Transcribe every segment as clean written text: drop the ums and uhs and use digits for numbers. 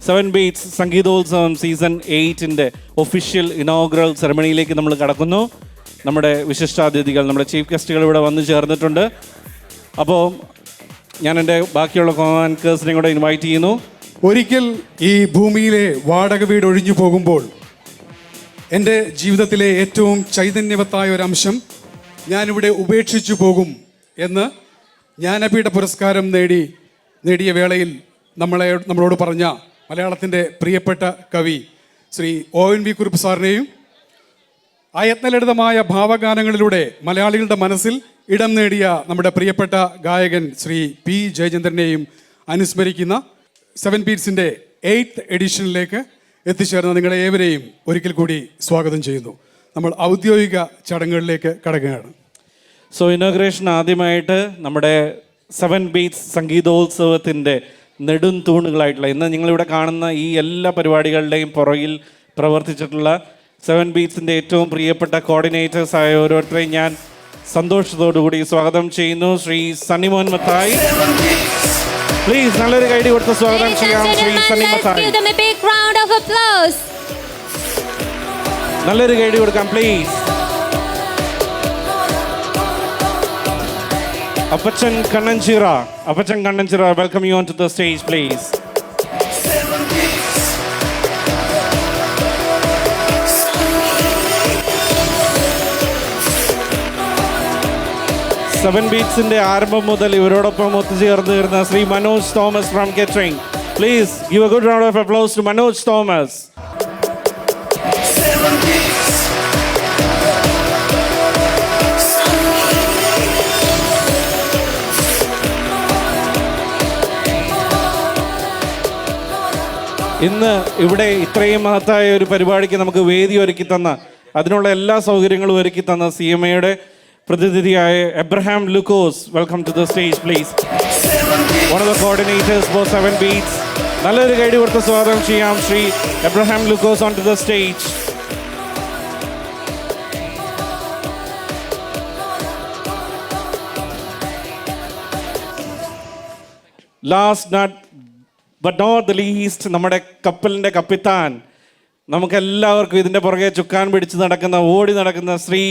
Seven beats സംഗീതോത്സവം season 8-ൻ്റെ official inaugural സെറമണിയിലേക്ക് നമ്മൾ കടക്കുന്നു. നമ്മുടെ വിശിഷ്ടാതിഥികൾ, നമ്മുടെ ചീഫ് ഗസ്റ്റുകൾ ഇവിടെ വന്നു ചേർന്നിട്ടുണ്ട്. അപ്പോൾ ഞാൻ എൻ്റെ ബാക്കിയുള്ള കോമാൻകേഴ്സിനെ കൂടെ ഇൻവൈറ്റ് ചെയ്യുന്നു. ഒരിക്കൽ ഈ ഭൂമിയിലെ വാടക വീട് ഒഴിഞ്ഞു പോകുമ്പോൾ എൻ്റെ ജീവിതത്തിലെ ഏറ്റവും ചൈതന്യവത്തായ ഒരംശം ഞാനിവിടെ ഉപേക്ഷിച്ചു പോകും എന്ന് ജ്ഞാനപീഠ പുരസ്കാരം നേടിയ വേളയിൽ നമ്മളോട് പറഞ്ഞ മലയാളത്തിൻ്റെ പ്രിയപ്പെട്ട കവി ശ്രീ ONV കുറുപ്പ് സാറിനെയും ആ യത്നലളിതമായ ഭാവഗാനങ്ങളിലൂടെ മലയാളികളുടെ മനസ്സിൽ ഇടം നേടിയ നമ്മുടെ പ്രിയപ്പെട്ട ഗായകൻ ശ്രീ P. ജയചന്ദ്രനെയും അനുസ്മരിക്കുന്ന 7 ബീറ്റ്സിൻ്റെ 8th എഡിഷനിലേക്ക് എത്തിച്ചേർന്ന നിങ്ങളെ ഏവരെയും ഒരിക്കൽ കൂടി സ്വാഗതം ചെയ്യുന്നു. നമ്മൾ ഔദ്യോഗിക ചടങ്ങുകളിലേക്ക് കടക്കുകയാണ്. സോ ഇനോഗ്രേഷൻ ആദ്യമായിട്ട് നമ്മുടെ 7 ബീറ്റ്സ് സംഗീതോത്സവത്തിൻ്റെ നെടും തൂണുകളായിട്ടുള്ള ഇന്ന് നിങ്ങളിവിടെ കാണുന്ന ഈ എല്ലാ പരിപാടികളുടെയും പുറകിൽ പ്രവർത്തിച്ചിട്ടുള്ള 7 ബീറ്റ്സിൻ്റെ ഏറ്റവും പ്രിയപ്പെട്ട കോർഡിനേറ്റേഴ്സ് ആയ ഓരോരുത്തരെയും ഞാൻ സന്തോഷത്തോടുകൂടി സ്വാഗതം ചെയ്യുന്നു. ശ്രീ സണ്ണിമോൻ മത്തായി, പ്ലീസ് നല്ലൊരു കൈഡി കൊടുത്ത് സ്വാഗതം ചെയ്യാം. ശ്രീ സണ്ണി മത്തായി, നല്ലൊരു കൈഡി കൊടുക്കാം please. Apachan Kannanchira, welcome you onto the stage, please. Seven ബീറ്റ്സിന്റെ ആരംഭം മുതൽ ഇവരോടൊപ്പം ഒത്തുചേർന്ന് വരുന്ന Shri Manoj Thomas from catering. Please give a good round of applause to Manoj Thomas. ഇന്ന് ഇവിടെ ഇത്രയും മഹത്തായ ഒരു പരിപാടിക്ക് നമുക്ക് വേദി ഒരുക്കി തന്ന, അതിനുള്ള എല്ലാ സൗകര്യങ്ങളും ഒരുക്കി തന്ന CMAയുടെ പ്രതിനിധിയായ Abraham Lukose, welcome to the stage please. One of the coordinators for 7 beats. നല്ലൊരു കൈഡി കൊടുത്ത് സ്വാഗതം ചെയ്യാം Shri Abraham Lukose on to the stage. Last but not the least, നമ്മുടെ കപ്പലിൻ്റെ കപ്പിത്താൻ, നമുക്കെല്ലാവർക്കും ഇതിൻ്റെ പുറകെ ചുക്കാൻ പിടിച്ച് ഓടി നടക്കുന്ന ശ്രീ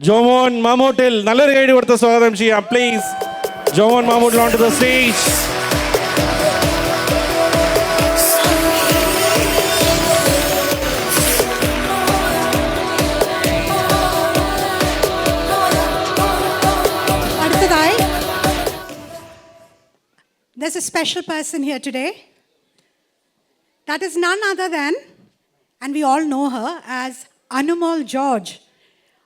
ജോമോൻ മാമൂട്ടിൽ. നല്ലൊരു കൈഡി കൊടുത്ത് സ്വാഗതം ചെയ്യാം please. Jomon Mamoottil on to the stage. There's a special person here today. That is none other than, and we all know her as Anumol George.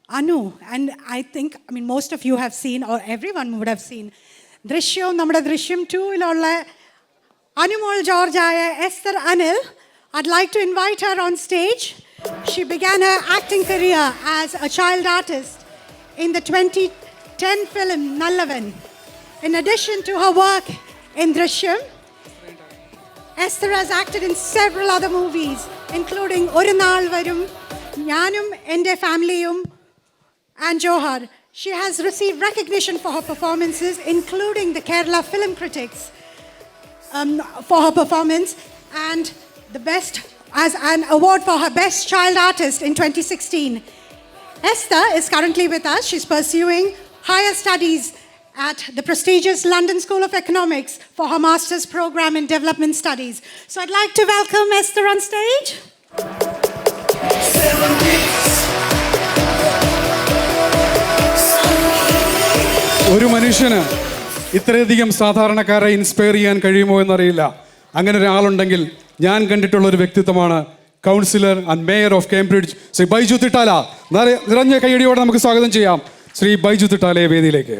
Anu, and I think, most of you have seen, or everyone would have seen, Drishyam, നമ്മുടെ ദൃശ്യം 2-ലുള്ള Anumol George ആയ Esther Anil. I'd like to invite her on stage. She began her acting career as a child artist in the 2010 film Nallavan. In addition to her work in Drishyam, Esther has acted in several other movies, including Oru Naal Varum, Njanum Ende Familiyum, and Johar. She has received recognition for her performances, including the Kerala Film Critics for her performance, and the best as an award for her Best Child Artist in 2016. Esther is currently with us. She's pursuing higher studies at the prestigious London School of Economics for her master's program in development studies. So I'd like to welcome Esther on stage. ഒരു മനുഷ്യന് ഇത്രയധികം സാധാരണക്കാരെ inspire ചെയ്യാൻ കഴിയുമോ എന്നറിയില്ല. അങ്ങനെ ഒരാളുണ്ടെങ്കിൽ ഞാൻ കണ്ടിട്ടുള്ള ഒരു വ്യക്തിത്വമാണ് councillor and mayor of Cambridge Shri Baiju Thittala. നിറഞ്ഞ കൈയടിയോടെ നമുക്ക് സ്വാഗതം ചെയ്യാം ശ്രീ ബൈജു തിട്ടാലയെ വേദിയിലേക്ക്.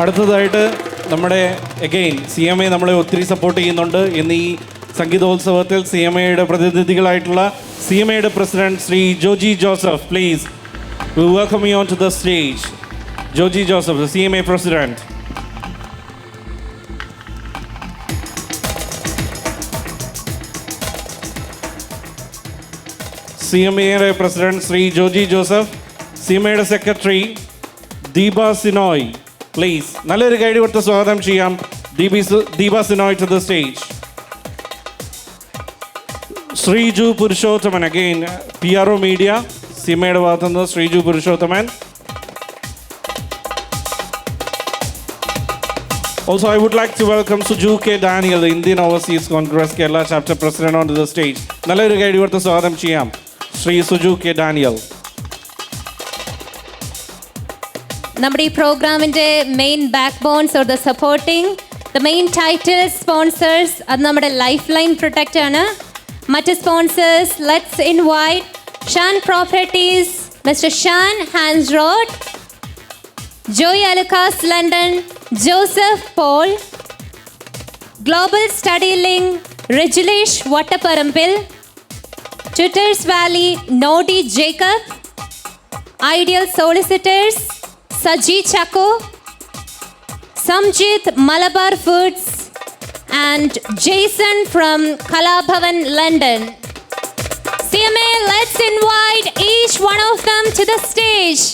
അടുത്തതായിട്ട് നമ്മുടെ അഗെയിൻ CMA നമ്മളെ ഒത്തിരി സപ്പോർട്ട് ചെയ്യുന്നുണ്ട്. ഇന്ന് ഈ സംഗീതോത്സവത്തിൽ CMAയുടെ പ്രതിനിധികളായിട്ടുള്ള CMAയുടെ president Shri Joji Joseph, please we welcome you onto the stage. Joji Joseph, the CMA president. CMA President Sri Joji Joseph, CMA Secretary Deepa Sinoy. Please, നല്ലൊരു കൈഡി കൊടുത്ത് സ്വാഗതം ചെയ്യാം Deepa Sinoy to the stage. Sreeju Purushothaman, again PRO Media, CMAയുടെ ഭാഗത്തുനിന്ന് Sreeju Purushothaman. Also, I would like to welcome Suju K. Daniel, the Indian Overseas Congress Kerala Chapter President, onto the stage. നല്ലൊരു കൈഡി കൊടുത്ത് സ്വാഗതം ചെയ്യാം ശ്രീ സുജു കെ ഡാനിയൽ. നമ്മുടെ ഈ പ്രോഗ്രാമിൻ്റെ main backbones or the supporting the main title sponsors അത് നമ്മുടെ ലൈഫ് ലൈൻ പ്രൊട്ടക്റ്റ് ആണ്. മറ്റ് sponsors let's invite Shan properties, mister Shan Hans road, Joy Alukkas London, Joseph Paul, global study link Rijilesh Vattaparambil, ട്വിറ്റേഴ്സ് വാലി നോഡി Jacob, ideal solicitors Saji Chako, Samjit Malabar Foods, and Jason from Kalabhavan, London. CMA, let's invite each one of them to the stage.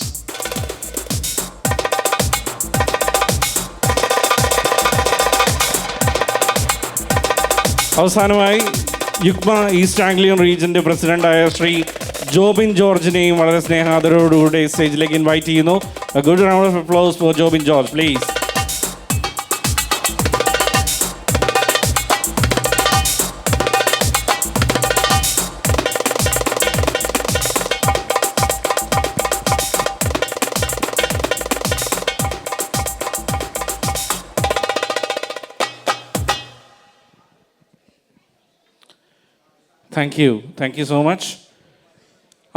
അവസാനമായി യുക്മ east Anglian റീജിയൻ്റെ പ്രസിഡന്റായ ശ്രീ ജോബിൻ ജോർജിനെയും വളരെ സ്നേഹാദരോടുകൂടി സ്റ്റേജിലേക്ക് invite ചെയ്യുന്നു. A good round of applause for Jobin George, please. Thank you so much.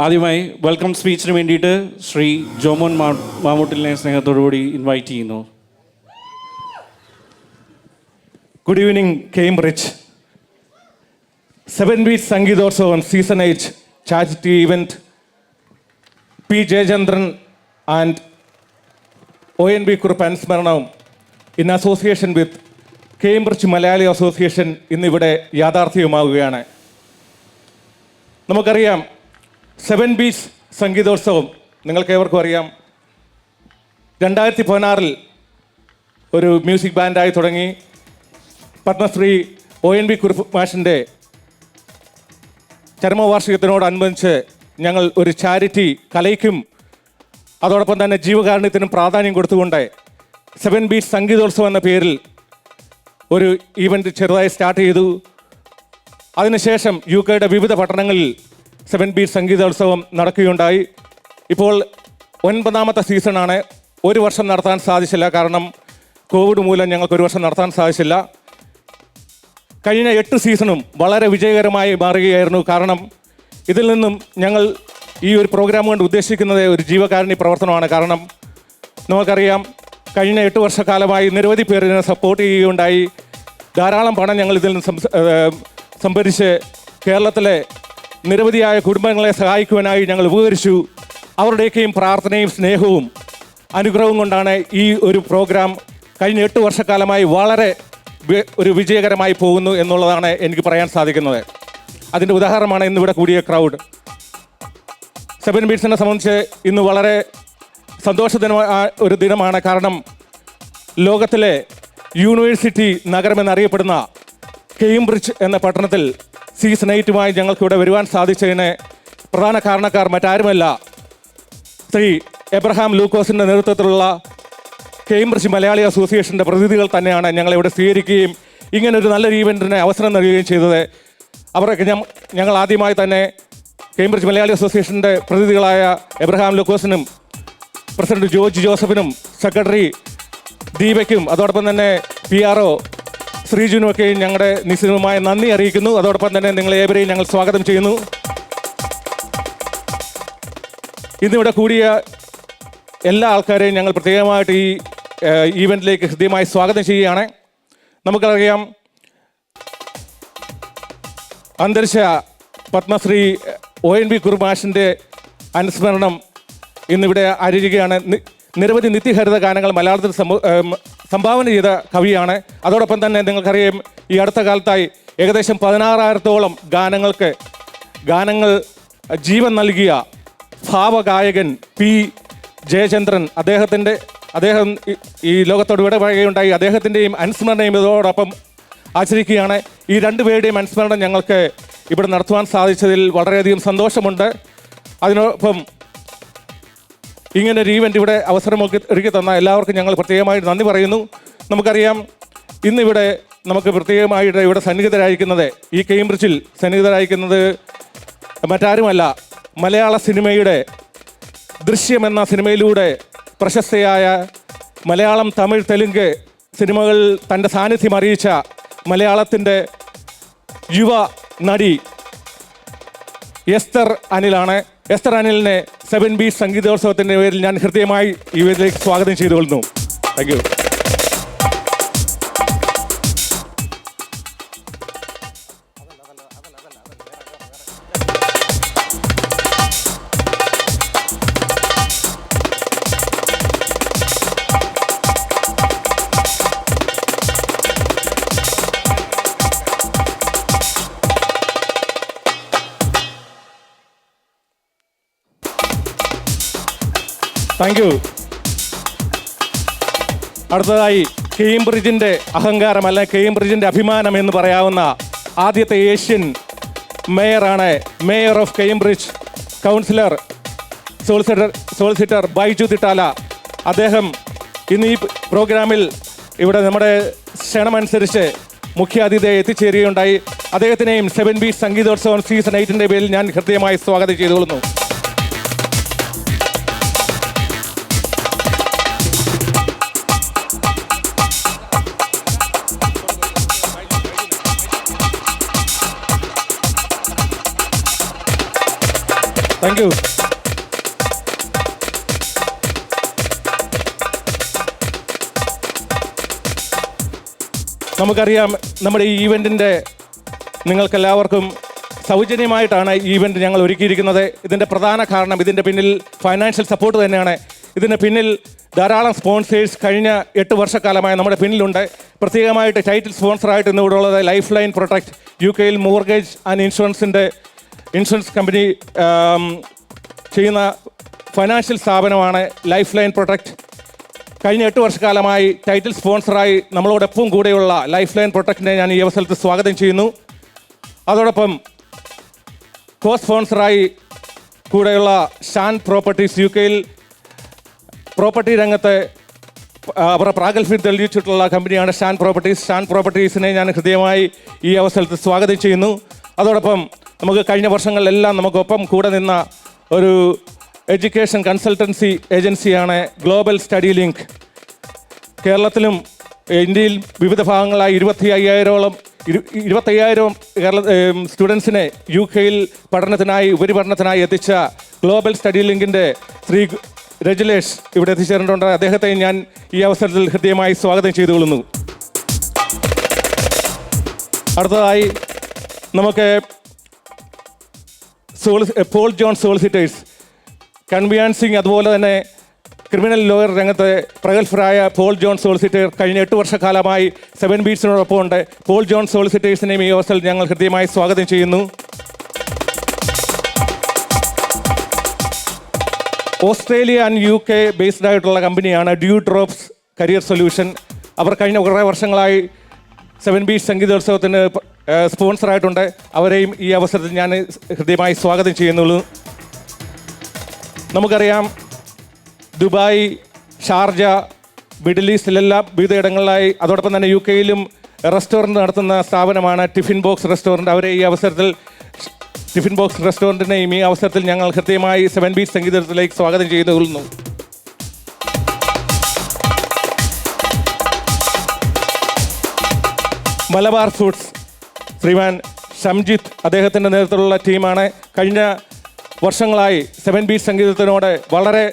ആദ്യമായി welcome സ്പീച്ചിന് വേണ്ടിയിട്ട് ശ്രീ ജോമോൻ മാമൂട്ടിലിനെ സ്നേഹത്തോടുകൂടി invite ചെയ്യുന്നു. Good evening, Cambridge. 7 Beats സംഗീതോത്സവം Season 8 charity event. P. Jayachandran and ONB Kurup അനുസ്മരണം in association with Cambridge Malayali association ഇന്നിവിടെ യാഥാർത്ഥ്യമാവുകയാണ്. നമുക്കറിയാം 7 Beats സംഗീതോത്സവം നിങ്ങൾക്കേവർക്കും അറിയാം 2016 ഒരു മ്യൂസിക് ബാൻഡായി തുടങ്ങി പത്മശ്രീ ONB കുറുപ്പ് മാഷിൻ്റെ ചരമവാർഷികത്തിനോടനുബന്ധിച്ച് ഞങ്ങൾ ഒരു ചാരിറ്റി കലയ്ക്കും അതോടൊപ്പം തന്നെ ജീവകാരുണ്യത്തിനും പ്രാധാന്യം കൊടുത്തുകൊണ്ട് 7 Beats സംഗീതോത്സവം എന്ന പേരിൽ ഒരു ഈവൻറ്റ് ചെറുതായി സ്റ്റാർട്ട് ചെയ്തു. അതിനുശേഷം UK വിവിധ പട്ടണങ്ങളിൽ 7 Beats സംഗീതോത്സവം നടക്കുകയുണ്ടായി. ഇപ്പോൾ 9ാമത്തെ സീസണാണ്. ഒരു വർഷം നടത്താൻ സാധിച്ചില്ല, കാരണം കോവിഡ് മൂലം ഞങ്ങൾക്ക് ഒരു വർഷം നടത്താൻ സാധിച്ചില്ല. കഴിഞ്ഞ 8 സീസണും വളരെ വിജയകരമായി മാറുകയായിരുന്നു. കാരണം ഇതിൽ നിന്നും ഞങ്ങൾ ഈ ഒരു പ്രോഗ്രാം കൊണ്ട് ഉദ്ദേശിക്കുന്നത് ഒരു ജീവകാരുണ്യ പ്രവർത്തനമാണ്. കാരണം നമുക്കറിയാം കഴിഞ്ഞ 8 വർഷക്കാലമായി നിരവധി പേർ ഇതിനെ സപ്പോർട്ട് ചെയ്യുകയുണ്ടായി. ധാരാളം പണം ഞങ്ങൾ ഇതിൽ നിന്ന് സംഭരിച്ച് കേരളത്തിലെ നിരവധിയായ കുടുംബങ്ങളെ സഹായിക്കുവാനായി ഞങ്ങൾ ഉപകരിച്ചു. അവരുടെയൊക്കെയും പ്രാർത്ഥനയും സ്നേഹവും അനുഗ്രഹവും കൊണ്ടാണ് ഈ ഒരു പ്രോഗ്രാം കഴിഞ്ഞ 8 വർഷക്കാലമായി വളരെ ഒരു വിജയകരമായി പോകുന്നു എന്നുള്ളതാണ് എനിക്ക് പറയാൻ സാധിക്കുന്നത്. അതിൻ്റെ ഉദാഹരണമാണ് ഇന്നിവിടെ കൂടിയ ക്രൗഡ്. 7 Beatsനെ സംബന്ധിച്ച് ഇന്ന് വളരെ ഒരു ദിനമാണ്. കാരണം ലോകത്തിലെ യൂണിവേഴ്സിറ്റി നഗരമെന്നറിയപ്പെടുന്ന കേംബ്രിഡ്ജ് എന്ന പട്ടണത്തിൽ സീസൺ 8മായി ഞങ്ങൾക്കിവിടെ വരുവാൻ സാധിച്ചതിന് പ്രധാന കാരണക്കാർ മറ്റാരുമല്ല, ശ്രീ എബ്രഹാം ലൂക്കോസിൻ്റെ നേതൃത്വത്തിലുള്ള കേംബ്രിഡ്ജ് മലയാളി അസോസിയേഷൻ്റെ പ്രതിനിധികൾ തന്നെയാണ് ഞങ്ങളിവിടെ സ്വീകരിക്കുകയും ഇങ്ങനൊരു നല്ലൊരു ഈവൻറ്റിന് അവസരം നൽകുകയും ചെയ്തത്. അവരൊക്കെ ഞങ്ങൾ ആദ്യമായി തന്നെ കേംബ്രിഡ്ജ് മലയാളി അസോസിയേഷൻ്റെ പ്രതിനിധികളായ എബ്രഹാം ലൂക്കോസിനും പ്രസിഡന്റ് ജോർജ് ജോസഫിനും സെക്രട്ടറി ദീപയ്ക്കും അതോടൊപ്പം തന്നെ PRO ശ്രീജുനുമൊക്കെ ഞങ്ങളുടെ നിശ്ചിതമായ നന്ദി അറിയിക്കുന്നു. അതോടൊപ്പം തന്നെ നിങ്ങളേവരെയും ഞങ്ങൾ സ്വാഗതം ചെയ്യുന്നു. ഇന്നിവിടെ കൂടിയ എല്ലാ ആൾക്കാരെയും ഞങ്ങൾ പ്രത്യേകമായിട്ട് ഈ ഈവൻറ്റിലേക്ക് ഹൃദ്യമായി സ്വാഗതം ചെയ്യുകയാണ്. നമുക്കറിയാം അന്തരിച്ച പത്മശ്രീ ONB കുറുപ്പ് മാഷിൻ്റെ അനുസ്മരണം ഇന്നിവിടെ ആചരിക്കുകയാണ്. നിരവധി നിത്യഹരിത ഗാനങ്ങൾ മലയാളത്തിൽ സംഭാവന ചെയ്ത കവിയാണ്. അതോടൊപ്പം തന്നെ നിങ്ങൾക്കറിയാം ഈ അടുത്ത കാലത്തായി ഏകദേശം 16,000-ഓളം ഗാനങ്ങൾ ജീവൻ നൽകിയ ഭാവഗായകൻ പി ജയചന്ദ്രൻ അദ്ദേഹം ഈ ലോകത്തോട് വിട പറയുകയുണ്ടായി. അദ്ദേഹത്തിൻ്റെയും അനുസ്മരണയും ഇതോടൊപ്പം ആചരിക്കുകയാണ്. ഈ രണ്ടുപേരുടെയും അനുസ്മരണം ഞങ്ങൾക്ക് ഇവിടെ നടത്തുവാൻ സാധിച്ചതിൽ വളരെയധികം സന്തോഷമുണ്ട്. അതിനൊപ്പം ഇങ്ങനൊരു ഈവൻ്റ് ഇവിടെ ഒരുക്കി തന്ന എല്ലാവർക്കും ഞങ്ങൾ പ്രത്യേകമായിട്ട് നന്ദി പറയുന്നു. നമുക്കറിയാം, ഇന്നിവിടെ നമുക്ക് പ്രത്യേകമായിട്ട് ഇവിടെ സന്നിഹിതരായിരിക്കുന്നത്, ഈ കേംബ്രിഡ്ജിൽ സന്നിഹിതരായിരിക്കുന്നത് മറ്റാരുമല്ല, മലയാള സിനിമയുടെ ദൃശ്യം എന്ന സിനിമയിലൂടെ പ്രശസ്തയായ മലയാളം, തമിഴ്, തെലുങ്ക് സിനിമകൾ തൻ്റെ സാന്നിധ്യം അറിയിച്ച മലയാളത്തിൻ്റെ യുവ നടി എസ്തർ അനിലാണ്. എസ്തർ അനിലിനെ 7 ബീറ്റ്സ് സംഗീതോത്സവത്തിൻ്റെ പേരിൽ ഞാൻ ഹൃദയമായി ഈ വേദിയിലേക്ക് സ്വാഗതം ചെയ്തുകൊള്ളുന്നു. Thank you. Thank you. അടുത്തതായി കേംബ്രിഡ്ജിൻ്റെ അഹങ്കാരം, അല്ല കേംബ്രിഡ്ജിൻ്റെ അഭിമാനം എന്ന് പറയാവുന്ന ആദ്യത്തെ ഏഷ്യൻ മേയറാണ് mayor of Cambridge, councillor solicitor Baiju Thittala. അദ്ദേഹം ഇന്ന് ഈ പ്രോഗ്രാമിൽ ഇവിടെ നമ്മുടെ ക്ഷണമനുസരിച്ച് മുഖ്യാതിഥിയെ എത്തിച്ചേരുകയുണ്ടായി. അദ്ദേഹത്തിനെയും 7 ബീറ്റ്സ് സംഗീതോത്സവം സീസൺ 8 പേരിൽ ഞാൻ ഹൃദയമായി സ്വാഗതം ചെയ്തുകൊള്ളുന്നു. Thank U. നമുക്കറിയാം, നമ്മുടെ ഈ ഈവൻറ്റിൻ്റെ നിങ്ങൾക്കെല്ലാവർക്കും സൗജന്യമായിട്ടാണ് ഈ ഈവൻറ്റ് ഞങ്ങൾ ഒരുക്കിയിരിക്കുന്നത്. ഇതിൻ്റെ പ്രധാന കാരണം ഇതിൻ്റെ പിന്നിൽ ഫൈനാൻഷ്യൽ സപ്പോർട്ട് തന്നെയാണ്. ഇതിന് പിന്നിൽ ധാരാളം സ്പോൺസേഴ്സ് കഴിഞ്ഞ 8 വർഷക്കാലമായി നമ്മുടെ പിന്നിലുണ്ട്. പ്രത്യേകമായിട്ട് ടൈറ്റിൽ സ്പോൺസറായിട്ട് ഇന്നിവിടെ ഉള്ളത് life line protect, UK mortgage and insurance company ചെയ്യുന്ന ഫൈനാൻഷ്യൽ സ്ഥാപനമാണ് ലൈഫ് ലൈൻ പ്രൊട്ടക്ട്. കഴിഞ്ഞ 8 വർഷക്കാലമായി ടൈറ്റിൽ സ്പോൺസറായി നമ്മളോടൊപ്പം കൂടെയുള്ള ലൈഫ് ലൈൻ പ്രൊട്ടക്റ്റിനെ ഞാൻ ഈ അവസരത്തിൽ സ്വാഗതം ചെയ്യുന്നു. അതോടൊപ്പം കോ സ്പോൺസറായി കൂടെയുള്ള ഷാൻ പ്രോപ്പർട്ടീസ്, UK പ്രോപ്പർട്ടി രംഗത്ത് അവരുടെ പ്രാഗൽഭ്യം തെളിയിച്ചിട്ടുള്ള കമ്പനിയാണ് ഷാൻ പ്രോപ്പർട്ടീസ്. ഷാൻ പ്രോപ്പർട്ടീസിനെ ഞാൻ ഹൃദയമായി ഈ അവസരത്തിൽ സ്വാഗതം ചെയ്യുന്നു. അതോടൊപ്പം നമുക്ക് കഴിഞ്ഞ വർഷങ്ങളിലെല്ലാം നമുക്കൊപ്പം കൂടെ നിന്ന ഒരു എഡ്യൂക്കേഷൻ കൺസൾട്ടൻസി ഏജൻസിയാണ് ഗ്ലോബൽ സ്റ്റഡി ലിങ്ക്. കേരളത്തിലും ഇന്ത്യയിൽ വിവിധ ഭാഗങ്ങളായി 25,000 സ്റ്റുഡൻസിനെ UK ഉപരിപഠനത്തിനായി എത്തിച്ച ഗ്ലോബൽ സ്റ്റഡി ലിങ്കിൻ്റെ ശ്രീ രജിലേഷ് ഇവിടെ എത്തിച്ചേർന്നിട്ടുണ്ട്. അദ്ദേഹത്തെ ഞാൻ ഈ അവസരത്തിൽ ഹൃദയമായി സ്വാഗതം ചെയ്തുകൊള്ളുന്നു. അടുത്തതായി നമുക്ക് പോൾ ജോൺ സോളിസിറ്റേഴ്സ്, കൺവീൻസിങ്, അതുപോലെ തന്നെ ക്രിമിനൽ ലോയർ രംഗത്ത് പ്രഗത്ഭരായ പോൾ ജോൺ സോളിസിറ്റർ കഴിഞ്ഞ 8 വർഷക്കാലമായി 7 ബീറ്റ്സിനോടൊപ്പം ഉണ്ട്. പോൾ ജോൺ സോളിസിറ്റേഴ്സിനെയും ഈ അവസരത്തിൽ ഞങ്ങൾ ഹൃദയമായി സ്വാഗതം ചെയ്യുന്നു. ഓസ്ട്രേലിയ ആൻഡ് UK ബേസ്ഡ് ആയിട്ടുള്ള കമ്പനിയാണ് ഡ്യൂ ഡ്രോപ്സ് കരിയർ സൊല്യൂഷൻ. അവർ കഴിഞ്ഞ കുറേ വർഷങ്ങളായി 7 ബീറ്റ്സ് സംഗീതോത്സവത്തിന് സ്പോൺസറായിട്ടുണ്ട്. അവരെയും ഈ അവസരത്തിൽ ഞാൻ ഹൃദയമായി സ്വാഗതം ചെയ്യുന്നുള്ളൂ. നമുക്കറിയാം, ദുബായ്, ഷാർജ, മിഡിൽ ഈസ്റ്റിലെല്ലാം വിവിധയിടങ്ങളിലായി, അതോടൊപ്പം തന്നെ UK റെസ്റ്റോറൻറ്റ് നടത്തുന്ന സ്ഥാപനമാണ് ടിഫിൻ ബോക്സ് റെസ്റ്റോറൻറ്റ്. അവരെ ഈ അവസരത്തിൽ ടിഫിൻ ബോക്സ് റെസ്റ്റോറൻറ്റിനെയും ഈ അവസരത്തിൽ ഞങ്ങൾ ഹൃദയമായി 7 ബീറ്റ്സ് സംഗീതത്തിലേക്ക് സ്വാഗതം ചെയ്തുകൊള്ളുന്നു. മലബാർ ഫുഡ്സ്, ശ്രീമാൻ ഷംജിത്ത്, അദ്ദേഹത്തിൻ്റെ നേതൃത്വത്തിലുള്ള ടീമാണ്. കഴിഞ്ഞ വർഷങ്ങളായി 7 ബീറ്റ്സ് സംഗീതത്തിനോട് വളരെ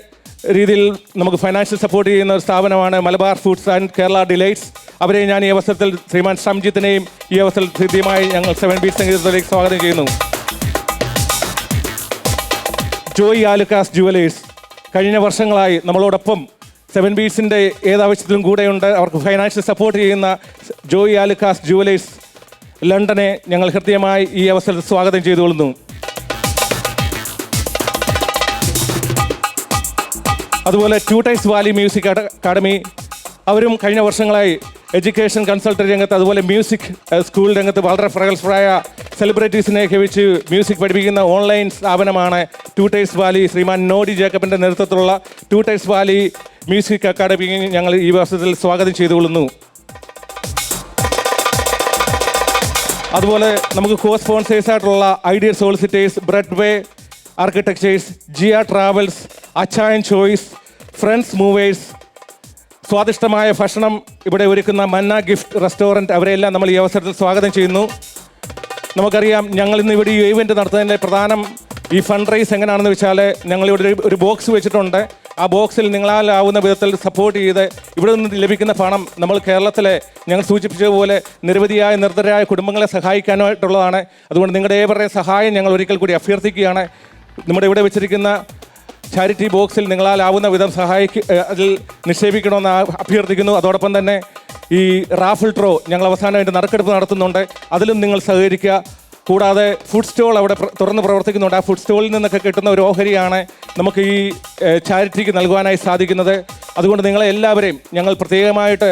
രീതിയിൽ നമുക്ക് ഫൈനാൻഷ്യൽ സപ്പോർട്ട് ചെയ്യുന്ന ഒരു സ്ഥാപനമാണ് Malabar foods and Kerala delights. അവരെ ഞാൻ ഈ അവസരത്തിൽ ശ്രീമാൻ ഷംജിത്തിനെയും ഈ അവസരത്തിൽ ഹൃദ്യമായി ഞങ്ങൾ 7 ബീറ്റ്സ് സംഗീതത്തിലേക്ക് സ്വാഗതം ചെയ്യുന്നു. ജോയി ആലുക്കാസ് ജുവലേഴ്സ്, കഴിഞ്ഞ വർഷങ്ങളായി നമ്മളോടൊപ്പം 7 ബീറ്റ്സിൻ്റെ ഏതാവശ്യത്തിലും കൂടെയുണ്ട്. അവർക്ക് ഫൈനാൻഷ്യൽ സപ്പോർട്ട് ചെയ്യുന്ന ജോയി ആലുക്കാസ് ജുവലേഴ്സ് ലണ്ടനെ ഞങ്ങൾ ഹൃദ്യമായി ഈ അവസരത്തിൽ സ്വാഗതം ചെയ്തുകൊള്ളുന്നു. അതുപോലെ ട്യൂട്ടേഴ്സ് വാലി മ്യൂസിക് അക്കാഡമി, അവരും കഴിഞ്ഞ വർഷങ്ങളായി എഡ്യൂക്കേഷൻ കൺസൾട്ടന്റ് രംഗത്ത് അതുപോലെ മ്യൂസിക് സ്കൂൾ രംഗത്ത് വളരെ പ്രഗത്ഭരായ സെലിബ്രിറ്റീസിനെയൊക്കെ വെച്ച് മ്യൂസിക് പഠിപ്പിക്കുന്ന ഓൺലൈൻ സ്ഥാപനമാണ് ട്യൂട്ടേഴ്സ് വാലി. ശ്രീമാൻ നോഡി ജേക്കബിൻ്റെ നേതൃത്വത്തിലുള്ള ട്യൂട്ടേഴ്സ് വാലി മ്യൂസിക് അക്കാഡമി ഞങ്ങൾ ഈ വർഷത്തിൽ സ്വാഗതം ചെയ്തുകൊള്ളുന്നു. അതുപോലെ നമുക്ക് കോ സ്പോൺസേഴ്സായിട്ടുള്ള ഐഡിയൽ സോളിസിറ്റേഴ്സ്, ബ്രെഡ് വേ ആർക്കിടെക്ചേഴ്സ്, ജിയ ട്രാവൽസ്, അച്ചായൻ ചോയ്സ്, ഫ്രണ്ട്സ് മൂവേഴ്സ്, സ്വാദിഷ്ടമായ ഭക്ഷണം ഇവിടെ ഒരുക്കുന്ന മന്ന ഗിഫ്റ്റ് റെസ്റ്റോറൻറ്റ്, അവരെല്ലാം നമ്മൾ ഈ അവസരത്തിൽ സ്വാഗതം ചെയ്യുന്നു. നമുക്കറിയാം, ഞങ്ങൾ ഇന്ന് ഇവിടെ ഈ ഇവൻറ്റ് നടത്തുന്നതിൻ്റെ പ്രധാനം ഈ ഫണ്ട് റൈസ് എങ്ങനെയാണെന്ന് വെച്ചാൽ ഞങ്ങളിവിടെ ഒരു ബോക്സ് വെച്ചിട്ടുണ്ട്. ആ ബോക്സിൽ നിങ്ങളാലാവുന്ന വിധത്തിൽ സപ്പോർട്ട് ചെയ്ത് ഇവിടെ നിന്ന് ലഭിക്കുന്ന പണം നമ്മൾ കേരളത്തിലെ ഞങ്ങൾ സൂചിപ്പിച്ചതുപോലെ നിരവധിയായ നിർദ്ധരായ കുടുംബങ്ങളെ സഹായിക്കാനായിട്ടുള്ളതാണ്. അതുകൊണ്ട് നിങ്ങളുടെ ഏവരുടെയും സഹായം ഞങ്ങൾ ഒരിക്കൽ കൂടി അഭ്യർത്ഥിക്കുകയാണ്. നമ്മുടെ ഇവിടെ വെച്ചിരിക്കുന്ന ചാരിറ്റി ബോക്സിൽ നിങ്ങളാലാവുന്ന വിധം അതിൽ നിക്ഷേപിക്കണമെന്ന് അഭ്യർത്ഥിക്കുന്നു. അതോടൊപ്പം തന്നെ ഈ റാഫിൾ ഡ്രോ ഞങ്ങൾ അവസാനമായിട്ട് നറുക്കെടുപ്പ് നടത്തുന്നുണ്ട്, അതിലും നിങ്ങൾ സഹകരിക്കുക. കൂടാതെ ഫുഡ് സ്റ്റോൾ അവിടെ തുറന്ന് പ്രവർത്തിക്കുന്നുണ്ട്. ആ ഫുഡ് സ്റ്റോളിൽ നിന്നൊക്കെ കിട്ടുന്ന ഒരു ഓഹരിയാണ് നമുക്ക് ഈ ചാരിറ്റിക്ക് നൽകുവാനായി സാധിക്കുന്നത്. അതുകൊണ്ട് നിങ്ങളെ എല്ലാവരെയും ഞങ്ങൾ പ്രത്യേകമായിട്ട്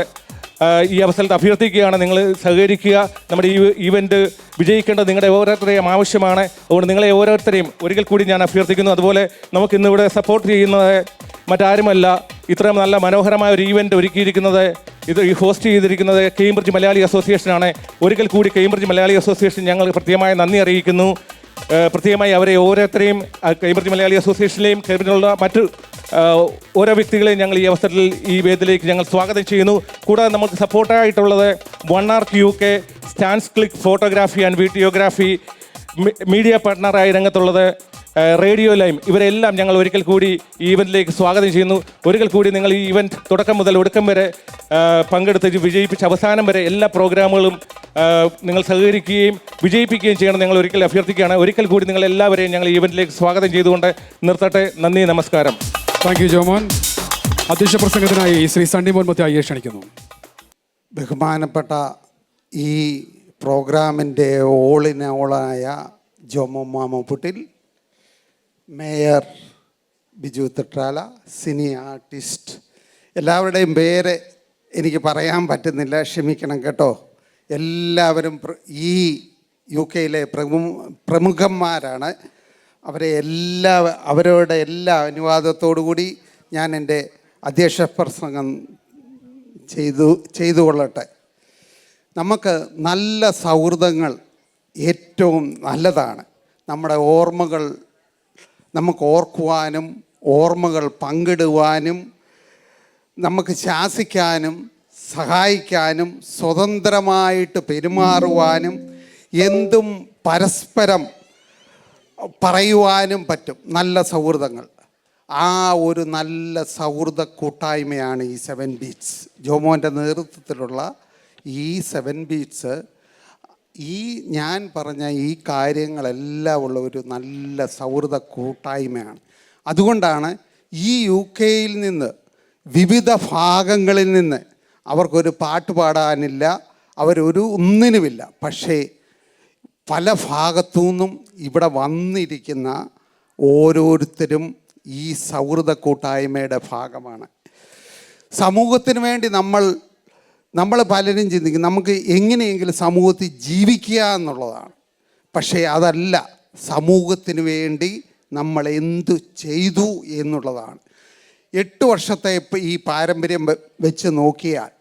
ഈ അവസരത്തിൽ അഭ്യർത്ഥിക്കുകയാണ്, നിങ്ങൾ സഹകരിക്കുക. നമ്മുടെ ഈ ഇവൻറ്റ് വിജയിക്കേണ്ടത് നിങ്ങളുടെ ഓരോരുത്തരെയും ആവശ്യമാണ്. അതുകൊണ്ട് നിങ്ങളെ ഓരോരുത്തരെയും ഒരിക്കൽ കൂടി ഞാൻ അഭ്യർത്ഥിക്കുന്നു. അതുപോലെ നമുക്കിന്നിവിടെ സപ്പോർട്ട് ചെയ്യുന്നത് മറ്റാരുമല്ല, ഇത്രയും നല്ല മനോഹരമായ ഒരു ഈവൻറ്റ് ഒരുക്കിയിരിക്കുന്നത്, ഇത് ഈ ഹോസ്റ്റ് ചെയ്തിരിക്കുന്നത് കേംബ്രിഡ്ജ് മലയാളി അസോസിയേഷനാണ്. ഒരിക്കൽ കൂടി കേംബ്രിഡ്ജ് മലയാളി അസോസിയേഷൻ ഞങ്ങൾ പ്രത്യേകമായി നന്ദി അറിയിക്കുന്നു. പ്രത്യേകമായി അവരെ ഓരോരുത്തരെയും കേംബ്രിഡ്ജ് മലയാളി അസോസിയേഷനിലെയും കേംബ്രിഡ്ജിലുള്ള മറ്റ് ഓരോ വ്യക്തികളെയും ഞങ്ങൾ ഈ അവസരത്തിൽ ഈ വേദിയിലേക്ക് ഞങ്ങൾ സ്വാഗതം ചെയ്യുന്നു. കൂടാതെ നമുക്ക് സപ്പോർട്ടായിട്ടുള്ളത് 1Arc UK, Stans click photography and videography, media പാർട്ട്ണറായി രംഗത്തുള്ളത് റേഡിയോ ലൈം, ഇവരെല്ലാം ഞങ്ങൾ ഒരിക്കൽ കൂടി ഈ ഇവൻറ്റിലേക്ക് സ്വാഗതം ചെയ്യുന്നു. ഒരിക്കൽ കൂടി നിങ്ങൾ ഈ ഇവൻറ്റ് തുടക്കം മുതൽ ഒടുക്കം വരെ പങ്കെടുത്ത് വിജയിപ്പിച്ച അവസാനം വരെ എല്ലാ പ്രോഗ്രാമുകളും നിങ്ങൾ സഹകരിക്കുകയും വിജയിപ്പിക്കുകയും ചെയ്യണം ഞങ്ങൾ ഒരിക്കൽ അഭ്യർത്ഥിക്കുകയാണ്. ഒരിക്കൽ കൂടി നിങ്ങൾ എല്ലാവരെയും ഞങ്ങൾ ഈ ഇവൻറ്റിലേക്ക് സ്വാഗതം ചെയ്തുകൊണ്ട് നിർത്തട്ടെ. നന്ദി, നമസ്കാരം. Thank U Jomon. അധ്യക്ഷ പ്രസംഗത്തിനായി ശ്രീ സണ്ണി മോൻ മത്തായിയെ ക്ഷണിക്കുന്നു. ബഹുമാനപ്പെട്ട ഈ പ്രോഗ്രാമിൻ്റെ ഓളിനോളായ Jomo Mamapputtil, mayor Biju Thattala, cine artist, എല്ലാവരുടെയും പേര് എനിക്ക് പറയാൻ പറ്റുന്നില്ല, ക്ഷമിക്കണം കേട്ടോ. എല്ലാവരും ഈ UK പ്രമുഖന്മാരാണ്. അവരുടെ എല്ലാ അനുവാദത്തോടു കൂടി ഞാൻ എൻ്റെ അധ്യക്ഷ പ്രസംഗം ചെയ്തു കൊള്ളട്ടെ. നമുക്ക് നല്ല സൗഹൃദങ്ങൾ ഏറ്റവും നല്ലതാണ്. നമ്മുടെ ഓർമ്മകൾ നമുക്ക് ഓർക്കുവാനും ഓർമ്മകൾ പങ്കിടുവാനും നമുക്ക് ശാസിക്കാനും സഹായിക്കാനും സ്വതന്ത്രമായിട്ട് പെരുമാറുവാനും എന്തും പരസ്പരം പറയുവാനും പറ്റും നല്ല സൗഹൃദങ്ങൾ. ആ ഒരു നല്ല സൗഹൃദ കൂട്ടായ്മയാണ് ഈ 7 ബീറ്റ്സ്. ജോമോൻ്റെ നേതൃത്വത്തിലുള്ള ഈ 7 ബീറ്റ്സ് ഈ ഞാൻ പറഞ്ഞ ഈ കാര്യങ്ങളെല്ലാം ഉള്ള ഒരു നല്ല സൗഹൃദ കൂട്ടായ്മയാണ്. അതുകൊണ്ടാണ് ഈ UK നിന്ന് വിവിധ ഭാഗങ്ങളിൽ നിന്ന് അവർക്കൊരു പാട്ട് പാടാനില്ല, ഒന്നിനുമില്ല. പക്ഷേ പല ഭാഗത്തു നിന്നും ഇവിടെ വന്നിരിക്കുന്ന ഓരോരുത്തരും ഈ സൗഹൃദ കൂട്ടായ്മയുടെ ഭാഗമാണ്. സമൂഹത്തിന് വേണ്ടി നമ്മൾ പലരും ചിന്തിക്കും നമുക്ക് എങ്ങനെയെങ്കിലും സമൂഹത്തിൽ ജീവിക്കുക എന്നുള്ളതാണ്. പക്ഷേ അതല്ല, സമൂഹത്തിന് വേണ്ടി നമ്മൾ എന്തു ചെയ്തു എന്നുള്ളതാണ്. 8 വർഷത്തെ ഈ പാരമ്പര്യം വെച്ച് നോക്കിയാൽ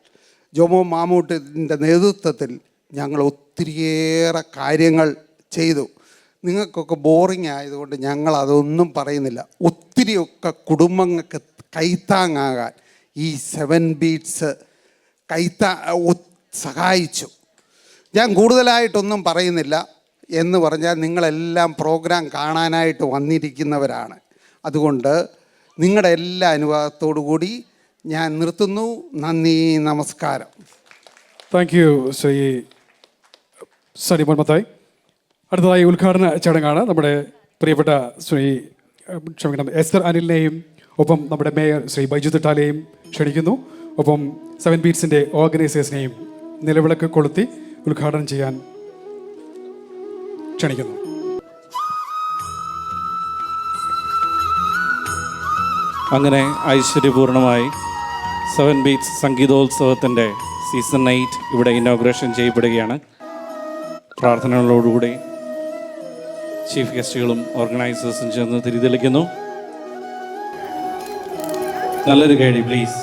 ജോമോ മാമൂട്ടിൻ്റെ നേതൃത്വത്തിൽ ഞങ്ങൾ ഒത്തിരിയേറെ കാര്യങ്ങൾ ചെയ്തു. നിങ്ങൾക്കൊക്കെ ബോറിംഗ് ആയതുകൊണ്ട് ഞങ്ങൾ അതൊന്നും പറയുന്നില്ല. ഒത്തിരിയൊക്കെ കുടുംബങ്ങൾക്ക് കൈത്താങ്ങാകാൻ ഈ 7 ബീറ്റ്സ് സഹായിച്ചു. ഞാൻ കൂടുതലായിട്ടൊന്നും പറയുന്നില്ല. എന്ന് പറഞ്ഞാൽ നിങ്ങളെല്ലാം പ്രോഗ്രാം കാണാനായിട്ട് വന്നിരിക്കുന്നവരാണ്. അതുകൊണ്ട് നിങ്ങളുടെ എല്ലാ അനുവാദത്തോടു കൂടി ഞാൻ നിർത്തുന്നു. നന്ദി, നമസ്കാരം. താങ്ക് യു ശ്രീ സണ്ണി മോൻ മത്തായി. അടുത്തതായി ഉദ്ഘാടന ചടങ്ങാണ്. നമ്മുടെ പ്രിയപ്പെട്ട എസ്തർ അനിലിനെയും ഒപ്പം നമ്മുടെ മേയർ ശ്രീ ബൈജു തട്ടാലയെയും ക്ഷണിക്കുന്നു. ഒപ്പം 7 ബീറ്റ്സിൻ്റെ ഓർഗനൈസേഴ്സിനെയും നിലവിളക്ക് കൊളുത്തി ഉദ്ഘാടനം ചെയ്യാൻ ക്ഷണിക്കുന്നു. അങ്ങനെ ഐശ്വര്യപൂർണമായി 7 ബീറ്റ്സ് സംഗീതോത്സവത്തിൻ്റെ സീസൺ 8 ഇവിടെ ഇനോഗ്രേഷൻ ചെയ്യപ്പെടുകയാണ്. പ്രാർത്ഥനകളോടുകൂടി ചീഫ് ഗസ്റ്റുകളും ഓർഗനൈസേഴ്സും ചേർന്ന് തിരിതെളിക്കുന്നു. നല്ലൊരു കേടി പ്ലീസ്.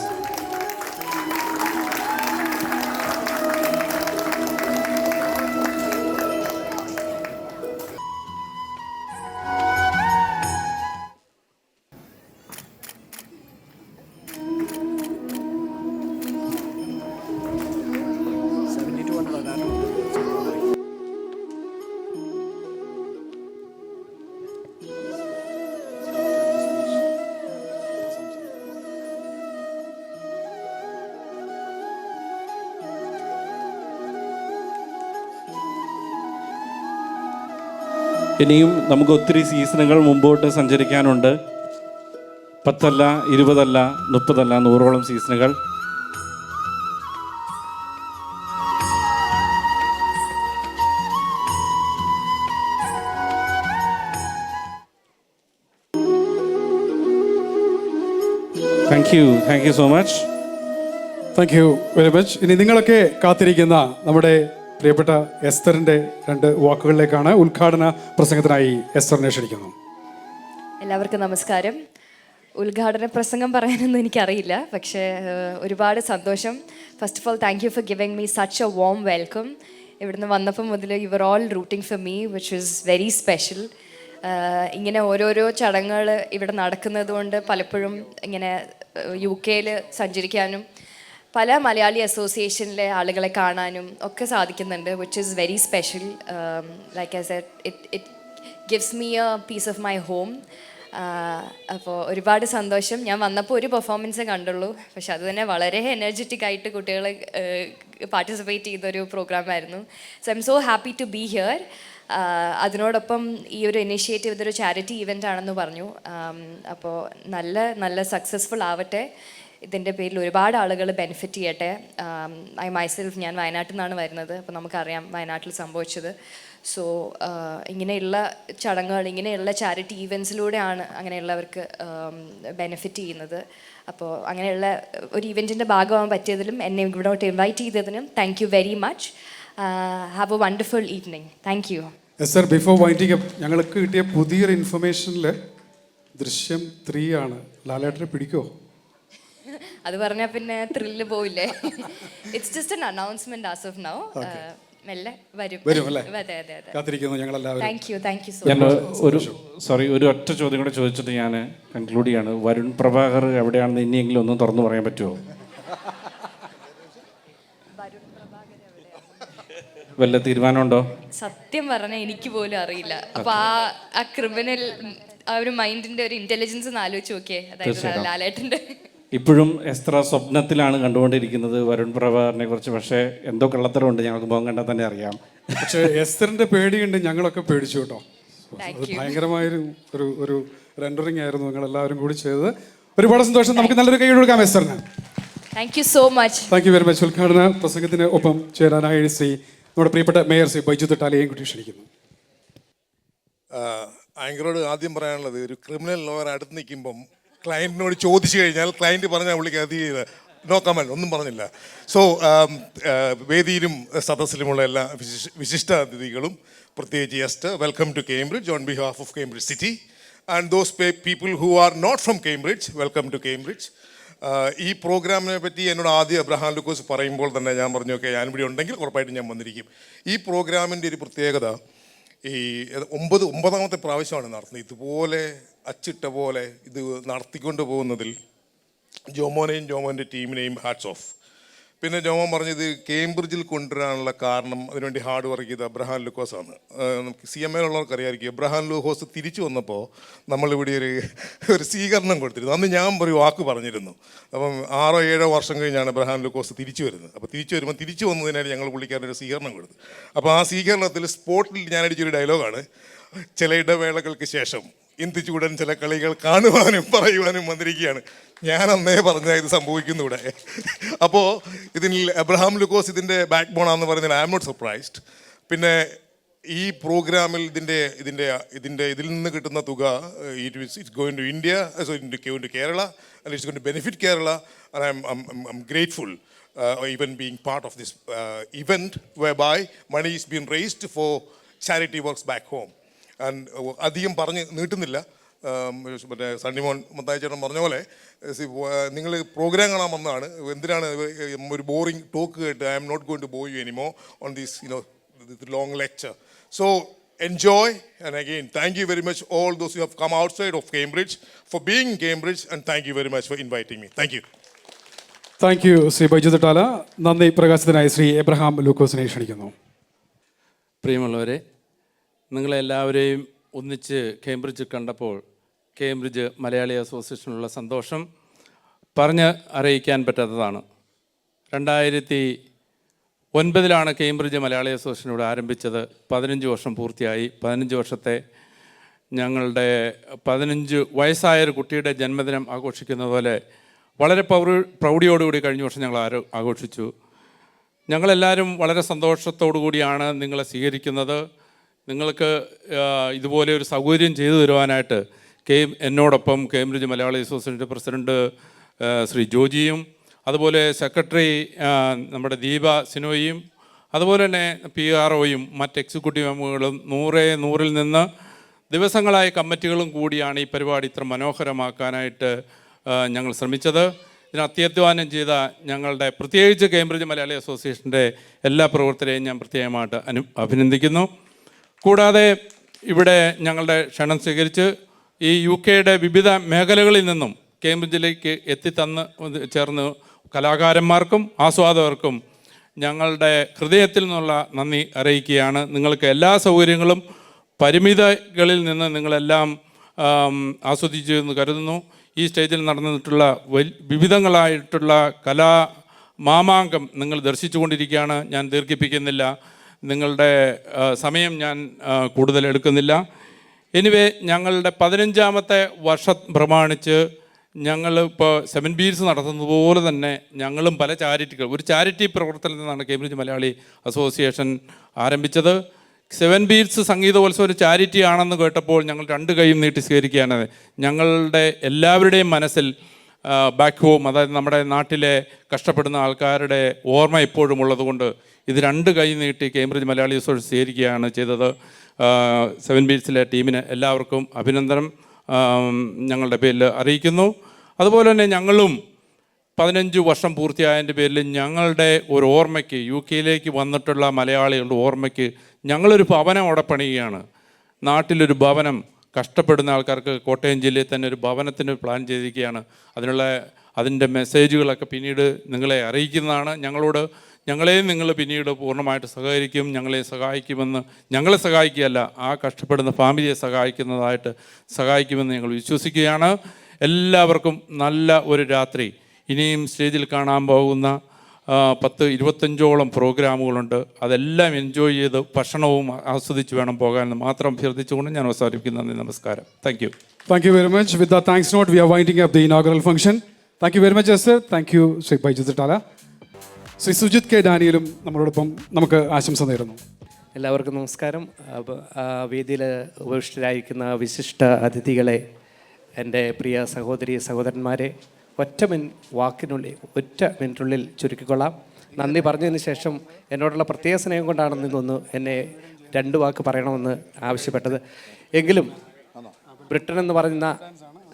ഇനിയും നമുക്ക് ഒത്തിരി സീസണുകൾ മുമ്പോട്ട് സഞ്ചരിക്കാനുണ്ട്. 10 അല്ല 20 അല്ല 30 അല്ല 100ഓളം സീസണുകൾ. Thank you so much. Thank you very much. ഇനി നിങ്ങളൊക്കെ കാത്തിരിക്കുന്ന നമ്മുടെ പ്രിയപ്പെട്ട എസ്തറിൻ്റെ 2 വാക്കുകളിലേക്കാണ്. ഉദ്ഘാടന പ്രസംഗത്തിനായി എസ്തറിനെ ക്ഷണിക്കുന്നു. എല്ലാവർക്കും നമസ്കാരം. ഉദ്ഘാടന പ്രസംഗം പറയാനൊന്നും എനിക്കറിയില്ല, പക്ഷേ ഒരുപാട് സന്തോഷം. First of all thank you for giving me such A warm welcome. ഇവിടുന്ന് വന്നപ്പോൾ മുതൽ you are all rooting for me, which is very special. ഇങ്ങനെ ഓരോരോ ചടങ്ങുകൾ ഇവിടെ നടക്കുന്നത് കൊണ്ട് പലപ്പോഴും ഇങ്ങനെ UK സഞ്ചരിക്കാനും പല മലയാളി അസോസിയേഷനിലെ ആളുകളെ കാണാനും ഒക്കെ സാധിക്കുന്നുണ്ട്, which is very special. Like as it gives me a piece of my home. അപ്പോൾ ഒരുപാട് സന്തോഷം. ഞാൻ വന്നപ്പോൾ ഒരു പെർഫോമൻസേ കണ്ടുള്ളൂ, പക്ഷെ അത് തന്നെ വളരെ എനർജറ്റിക് ആയിട്ട് കുട്ടികൾ പാർട്ടിസിപ്പേറ്റ് ചെയ്തൊരു പ്രോഗ്രാമായിരുന്നു. So I'm so happy to be here. അതിനോടൊപ്പം ഈ ഒരു ഇനിഷ്യേറ്റീവ് ഇതൊരു ചാരിറ്റി ഇവൻ്റ് ആണെന്ന് പറഞ്ഞു. അപ്പോൾ നല്ല സക്സസ്ഫുൾ ആവട്ടെ. ഇതിൻ്റെ പേരിൽ ഒരുപാട് ആളുകൾ ബെനിഫിറ്റ് ചെയ്യട്ടെ. ഐ മൈസെൽഫ്, ഞാൻ വയനാട്ടിൽ നിന്നാണ് വരുന്നത്. അപ്പോൾ നമുക്കറിയാം വയനാട്ടിൽ സംഭവിച്ചത്. സോ ഇങ്ങനെയുള്ള ചടങ്ങുകൾ, ഇങ്ങനെയുള്ള ചാരിറ്റി ഈവൻസിലൂടെയാണ് അങ്ങനെയുള്ളവർക്ക് ബെനിഫിറ്റ് ചെയ്യുന്നത്. അപ്പോൾ അങ്ങനെയുള്ള ഒരു ഇവൻറ്റിൻ്റെ ഭാഗമാകാൻ പറ്റിയതിലും എന്നെ ഇവിടോട്ട് ഇൻവൈറ്റ് ചെയ്തതിനും thank you very much. Have a wonderful evening. Thank you. Sir, before winding up, ഞങ്ങൾക്ക് കിട്ടിയ പുതിയൊരു ഇൻഫർമേഷനിൽ ദൃശ്യം 3 ആണ്. ലാലേട്ടനെ പിടിക്കുമോ? അത് പറഞ്ഞാൽ പിന്നെ ത്രില്ല് പോയില്ലേ. It's just an announcement as of now. മെല്ലെ വരും അല്ലേ? അതെ അതെ അതെ. കാത്തിരിക്കുന്നു ഞങ്ങളെല്ലാവരും. താങ്ക് യു സോ ഞാൻ മച്ച്. ഒരു ഒറ്റ ചോദ്യം കൂടെ ചോദിച്ചിട്ട് ഞാൻ കൺക്ലൂഡ് ചെയ്യാണ്. വരുൺ പ്രഭാകർ എവിടെയാണെന്ന് ഇനിയെങ്കിലും ഒന്ന് തുറന്നു പറയാൻ പറ്റുമോ? വല്ല തീരുമാനമുണ്ടോ? സത്യം പറഞ്ഞാൽ എനിക്ക് പോലും അറിയില്ല. അപ്പൊ ആ ക്രിമിനൽ ആ ഒരു മൈൻഡിന്റെ ഒരു ഇന്റലിജൻസ് ഒന്ന് ആലോചിച്ച് നോക്കിയേ. അതായത് ലാലേട്ടന്റെ ഇപ്പോഴും എസ്ത്ര സ്വപ്നത്തിലാണ് കണ്ടുകൊണ്ടിരിക്കുന്നത് വരുൺ പ്രഭാകറിനെ കുറിച്ച്. പക്ഷേ എന്തോ കള്ളത്തരമുണ്ട്, ഞങ്ങൾക്ക് മുഖം കണ്ടാൽ തന്നെ അറിയാം. പക്ഷേ എസ്തറിന്റെ പേടിയുണ്ട്, ഞങ്ങളൊക്കെ പേടിച്ചു കേട്ടോ. അത് ഭയങ്കരമായൊരു ഒരു റെൻഡറിങ് ആയിരുന്നു നിങ്ങൾ എല്ലാവരും കൂടി ചെയ്തത്. ഒരുപാട് സന്തോഷം. നമുക്ക് നല്ലൊരു കൈ കൊടുക്കാം എസ്തറിന്. Thank you so much. Thank you very much. ഉദ്ഘാടന പ്രസംഗത്തിന് ഒപ്പം ചേരാനായി നമ്മുടെ പ്രിയപ്പെട്ട മേയർ ശ്രീ ബൈജു തട്ടാലയെയും കൂടി ക്ഷണിക്കുന്നു. ആങ്കറോട് ആദ്യം പറയാനുള്ളത്, ഒരു ക്രിമിനൽ ലോയർ അടുത്ത് നിൽക്കുമ്പം ക്ലയൻറ്റിനോട് ചോദിച്ചു കഴിഞ്ഞാൽ ക്ലയൻറ്റ് പറഞ്ഞാൽ പുള്ളിക്ക് അത് നോ കമൻറ്റ് ഒന്നും പറഞ്ഞില്ല. സോ വേദിയിലും സദസ്സിലുമുള്ള എല്ലാ വിശിഷ്ട അതിഥികളും, പ്രത്യേകിച്ച് guest, welcome to Cambridge on behalf of Cambridge city and those people who are not from Cambridge, welcome to Cambridge. ഈ പ്രോഗ്രാമിനെ പറ്റി എന്നോട് ആദ്യം അബ്രഹാം ലൂക്കോസ് പറയുമ്പോൾ തന്നെ ഞാൻ പറഞ്ഞു, ഓക്കെ ഞാനിവിടെ ഉണ്ടെങ്കിൽ ഉറപ്പായിട്ടും ഞാൻ വന്നിരിക്കും. ഈ പ്രോഗ്രാമിൻ്റെ ഒരു പ്രത്യേകത, ഈ 9ാമത്തെ പ്രാവശ്യമാണ് നടത്തുന്നത്. ഇതുപോലെ അച്ചിട്ട പോലെ ഇത് നടത്തിക്കൊണ്ട് പോകുന്നതിൽ ജോമോൻ്റെ ടീമിനെയും ഹാറ്റ്സ് ഓഫ്. പിന്നെ ജോമോൻ പറഞ്ഞത് കേംബ്രിഡ്ജിൽ കൊണ്ടുവരാനുള്ള കാരണം, അതിനുവേണ്ടി ഹാർഡ് വർക്ക് ചെയ്ത അബ്രഹാം ലൂക്കോസാണ്. നമുക്ക് CMA ഉള്ളവർക്ക് അറിയാമായിരിക്കും, അബ്രഹാം ലൂക്കോസ് തിരിച്ചു വന്നപ്പോൾ നമ്മളിവിടെ ഒരു സ്വീകരണം കൊടുത്തിരുന്നു. അന്ന് ഞാൻ ഒരു വാക്ക് പറഞ്ഞിരുന്നു. അപ്പം 6-7 വർഷം കഴിഞ്ഞാണ് അബ്രഹാം ലൂക്കോസ് തിരിച്ചു വരുന്നത്. അപ്പോൾ തിരിച്ചു വന്നതിനായിട്ട് ഞങ്ങൾ പുള്ളിക്കാരനൊരു സ്വീകരണം കൊടുത്തു. അപ്പോൾ ആ സ്വീകരണത്തിൽ സ്പോട്ടിൽ ഞാൻ അടിച്ചൊരു ഡയലോഗാണ്, ചില ഇടവേളകൾക്ക് ശേഷം ഇന്ത്യച്ചൂടൻ ചില കളികൾ കാണുവാനും പറയുവാനും വന്നിരിക്കുകയാണ്. ഞാൻ അന്നേ പറഞ്ഞാൽ ഇത് സംഭവിക്കുന്നു ഇവിടെ. അപ്പോൾ ഇതിൽ അബ്രഹാം ലൂക്കോസ് ഇതിൻ്റെ ബാക്ക് ബോണാന്ന് പറയുന്നതിൽ ഐ ആം നോട്ട് സർപ്രൈസ്ഡ്. പിന്നെ ഈ പ്രോഗ്രാമിൽ ഇതിൽ നിന്ന് കിട്ടുന്ന തുക it's going to India, going to Kerala, and it's going to benefit Kerala, and I'm grateful even being part of this event whereby money is being raised for charity works back home. And അധികം പറഞ്ഞ് നീട്ടുന്നില്ല, മറ്റേ സണ്ണിമോൻ മത്തായി ചേട്ടൻ പറഞ്ഞ പോലെ നിങ്ങൾ programme കാണാൻ വന്നതാണ്, എന്തിനാണ് ഒരു ബോറിംഗ് ടോക്ക് കേട്ട്? I'm not going to bore you anymore on this long lecture. So enjoy, and again thank you very much all those who have come outside of Cambridge for being in Cambridge, and thank you very much for inviting me. Thank you. Thank you Shri Baiju Thattala. നന്ദി പ്രകാശത്തിനായി Shri Abraham ലൂക്കോസിനെ ക്ഷണിക്കുന്നു. പ്രിയമുള്ളവരെ, നിങ്ങളെല്ലാവരെയും ഒന്നിച്ച് Cambridge കണ്ടപ്പോൾ Cambridge Malayali അസോസിയേഷനുള്ള സന്തോഷം പറഞ്ഞ് അറിയിക്കാൻ പറ്റാത്തതാണ്. 2009 കേംബ്രിഡ്ജ് മലയാളി അസോസിയേഷൻ ഇവിടെ ആരംഭിച്ചത്. 15 വർഷം പൂർത്തിയായി. 15 വർഷത്തെ ഞങ്ങളുടെ 15 വയസ്സായൊരു കുട്ടിയുടെ ജന്മദിനം ആഘോഷിക്കുന്ന പോലെ വളരെ പ്രൗഢിയോടുകൂടി കഴിഞ്ഞ വർഷം ഞങ്ങൾ ആഘോഷിച്ചു. ഞങ്ങളെല്ലാവരും വളരെ സന്തോഷത്തോടു കൂടിയാണ് നിങ്ങളെ സ്വീകരിക്കുന്നത്. നിങ്ങൾക്ക് ഇതുപോലെ ഒരു സൗകര്യം ചെയ്തു തരുവാനായിട്ട് എന്നോടൊപ്പം കേംബ്രിഡ്ജ് മലയാളി അസോസിയേഷൻ്റെ പ്രസിഡൻറ്റ് ശ്രീ ജോജിയും, അതുപോലെ സെക്രട്ടറി നമ്മുടെ ദീപ സിനോയും, അതുപോലെ തന്നെ PROയും മറ്റ് എക്സിക്യൂട്ടീവ് മെമ്പറുകളും 100-ൽ നിന്ന് ദിവസങ്ങളായ കമ്മിറ്റികളും കൂടിയാണ് ഈ പരിപാടി ഇത്ര മനോഹരമാക്കാനായിട്ട് ഞങ്ങൾ ശ്രമിച്ചത്. ഇതിന് അത്യധ്വാനം ചെയ്ത ഞങ്ങളുടെ പ്രത്യേകിച്ച് കേംബ്രിഡ്ജ് മലയാളി അസോസിയേഷൻ്റെ എല്ലാ പ്രവർത്തകരെയും ഞാൻ പ്രത്യേകമായിട്ട് അഭിനന്ദിക്കുന്നു. കൂടാതെ ഇവിടെ ഞങ്ങളുടെ ക്ഷണം സ്വീകരിച്ച് ഈ UK-യുടെ വിവിധ മേഖലകളിൽ നിന്നും കേംബ്രിഡ്ജിലേക്ക് ചേർന്ന് കലാകാരന്മാർക്കും ആസ്വാദകർക്കും ഞങ്ങളുടെ ഹൃദയത്തിൽ നിന്നുള്ള നന്ദി അറിയിക്കുകയാണ്. നിങ്ങൾക്ക് എല്ലാ സൗകര്യങ്ങളും പരിമിതികളിൽ നിന്ന് നിങ്ങളെല്ലാം ആസ്വദിച്ചു എന്ന് കരുതുന്നു. ഈ സ്റ്റേജിൽ നടന്നിട്ടുള്ള വിവിധങ്ങളായിട്ടുള്ള മാമാങ്കം നിങ്ങൾ ദർശിച്ചു കൊണ്ടിരിക്കുകയാണ്. ഞാൻ ദീർഘിപ്പിക്കുന്നില്ല, നിങ്ങളുടെ സമയം ഞാൻ കൂടുതൽ എടുക്കുന്നില്ല. എനിവേ, ഞങ്ങളുടെ 15ാമത്തെ വർഷം പ്രമാണിച്ച് ഞങ്ങൾ ഇപ്പോൾ 7 Beats നടത്തുന്നത് പോലെ തന്നെ ഞങ്ങളും പല ഒരു ചാരിറ്റി പ്രവർത്തനത്തിൽ നിന്നാണ് കേംബ്രിഡ്ജ് മലയാളി അസോസിയേഷൻ ആരംഭിച്ചത്. 7 Beats സംഗീതോത്സവം ഒരു ചാരിറ്റി ആണെന്ന് കേട്ടപ്പോൾ ഞങ്ങൾ 2 കൈയും നീട്ടി സ്വീകരിക്കുകയാണ്. ഞങ്ങളുടെ എല്ലാവരുടെയും മനസ്സിൽ ബാക്ക് ഹോം, അതായത് നമ്മുടെ നാട്ടിലെ കഷ്ടപ്പെടുന്ന ആൾക്കാരുടെ ഓർമ്മ ഇപ്പോഴും ഉള്ളതുകൊണ്ട് ഇത് 2 കൈ നീട്ടി കേംബ്രിഡ്ജ് മലയാളി അസോസിയേഷൻ സ്വീകരിക്കുകയാണ് ചെയ്തത്. 7 Beatsലെ ടീമിന് എല്ലാവർക്കും അഭിനന്ദനം ഞങ്ങളുടെ പേരിൽ അറിയിക്കുന്നു. അതുപോലെ തന്നെ ഞങ്ങളും 15 വർഷം പൂർത്തിയായതിൻ്റെ പേരിൽ ഞങ്ങളുടെ ഒരു ഓർമ്മയ്ക്ക് UK-യിലേക്ക് വന്നിട്ടുള്ള മലയാളികളുടെ ഓർമ്മയ്ക്ക് ഞങ്ങളൊരു ഭവനം അവിടെ പണിയുകയാണ്. നാട്ടിലൊരു ഭവനം, കഷ്ടപ്പെടുന്ന ആൾക്കാർക്ക് കോട്ടയം ജില്ലയിൽ തന്നെ ഒരു ഭവനത്തിന് പ്ലാൻ ചെയ്തിരിക്കുകയാണ്. അതിൻ്റെ മെസ്സേജുകളൊക്കെ പിന്നീട് നിങ്ങളെ അറിയിക്കുന്നതാണ്. ഞങ്ങളെയും നിങ്ങൾ പിന്നീട് പൂർണ്ണമായിട്ട് സഹകരിക്കും, ഞങ്ങളെ സഹായിക്കുമെന്ന്, ഞങ്ങളെ സഹായിക്കുകയല്ല, ആ കഷ്ടപ്പെടുന്ന ഫാമിലിയെ സഹായിക്കുമെന്ന് ഞങ്ങൾ വിശ്വസിക്കുകയാണ്. എല്ലാവർക്കും നല്ല ഒരു രാത്രി. ഇനിയും സ്റ്റേജിൽ കാണാൻ പോകുന്ന 10-25ഓളം പ്രോഗ്രാമുകളുണ്ട്. അതെല്ലാം എൻജോയ് ചെയ്ത് ഭക്ഷണവും ആസ്വദിച്ച് വേണം പോകാമെന്ന് മാത്രം അഭ്യർത്ഥിച്ചുകൊണ്ട് ഞാൻ അവസാനിപ്പിക്കുന്നു. നന്ദി, നമസ്കാരം. Thank U. Thank you very much. With the thanks note, we are winding up the inaugural function. Thank you very much, Esther. Thank you, Sri Biju Tala. Shri Sujith K. ഡാനിയലും നമ്മളോടൊപ്പം നമുക്ക് ആശംസ നേരുന്നു. എല്ലാവർക്കും നമസ്കാരം. വേദിയിൽ ഉപവിഷ്ടരായിരിക്കുന്ന വിശിഷ്ട അതിഥികളെ, എൻ്റെ പ്രിയ സഹോദരന്മാരെ, ഒറ്റ മിനിറ്റുള്ളിൽ ചുരുക്കിക്കൊള്ളാം. നന്ദി പറഞ്ഞതിന് ശേഷം എന്നോടുള്ള പ്രത്യേക സ്നേഹം കൊണ്ടാണെന്ന് തോന്നുന്നു എന്നെ 2 വാക്ക് പറയണമെന്ന് ആവശ്യപ്പെട്ടത്. എങ്കിലും ബ്രിട്ടൻ എന്ന് പറയുന്ന